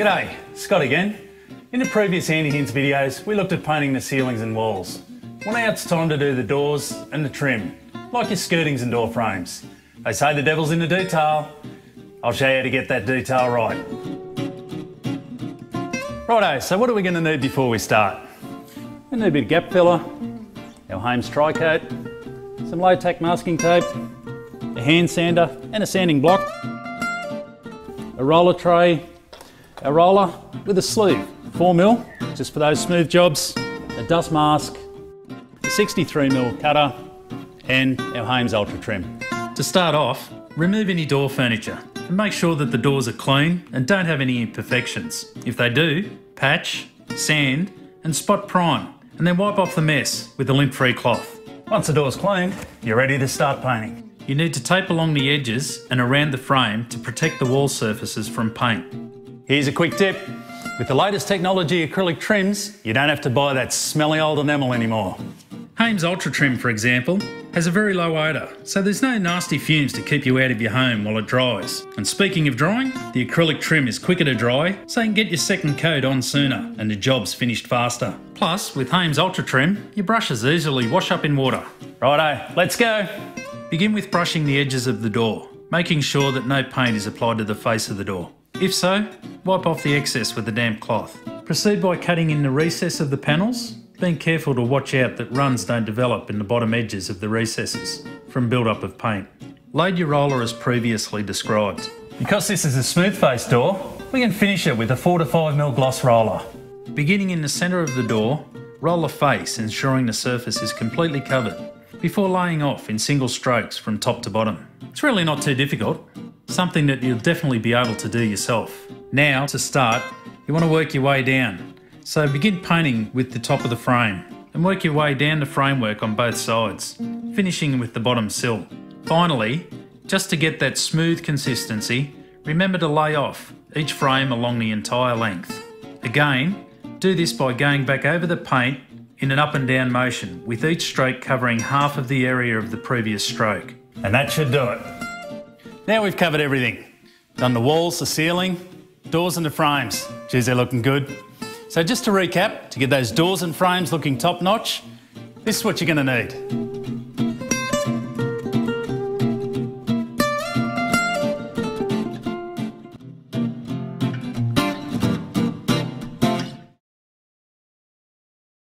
G'day, Scott again. In the previous Handy Hints videos, we looked at painting the ceilings and walls. Well, now it's time to do the doors and the trim, like your skirtings and door frames. They say the devil's in the detail. I'll show you how to get that detail right. Righto, so what are we going to need before we start? We need a bit of gap filler, our Haymes tri-coat, some low-tack masking tape, a hand sander and a sanding block, a roller tray, a roller with a sleeve, 4mm, just for those smooth jobs, a dust mask, a 63mm cutter, and our Haymes Ultra Trim. To start off, remove any door furniture and make sure that the doors are clean and don't have any imperfections. If they do, patch, sand and spot prime, and then wipe off the mess with a lint-free cloth. Once the door's clean, you're ready to start painting. You need to tape along the edges and around the frame to protect the wall surfaces from paint. Here's a quick tip. With the latest technology acrylic trims, you don't have to buy that smelly old enamel anymore. Haymes Ultra Trim, for example, has a very low odour, so there's no nasty fumes to keep you out of your home while it dries. And speaking of drying, the acrylic trim is quicker to dry, so you can get your second coat on sooner and the job's finished faster. Plus, with Haymes Ultra Trim, your brushes easily wash up in water. Righto, let's go. Begin with brushing the edges of the door, making sure that no paint is applied to the face of the door. If so, wipe off the excess with a damp cloth. Proceed by cutting in the recess of the panels, being careful to watch out that runs don't develop in the bottom edges of the recesses from build-up of paint. Load your roller as previously described. Because this is a smooth face door, we can finish it with a 4 to 5mm gloss roller. Beginning in the centre of the door, roll the face, ensuring the surface is completely covered, before laying off in single strokes from top to bottom. It's really not too difficult, something that you'll definitely be able to do yourself. Now, to start, you want to work your way down. So begin painting with the top of the frame and work your way down the framework on both sides, finishing with the bottom sill. Finally, just to get that smooth consistency, remember to lay off each frame along the entire length. Again, do this by going back over the paint in an up and down motion, with each stroke covering half of the area of the previous stroke. And that should do it. Now we've covered everything. Done the walls, the ceiling, doors and the frames. Geez, they're looking good. So just to recap, to get those doors and frames looking top notch, this is what you're going to need.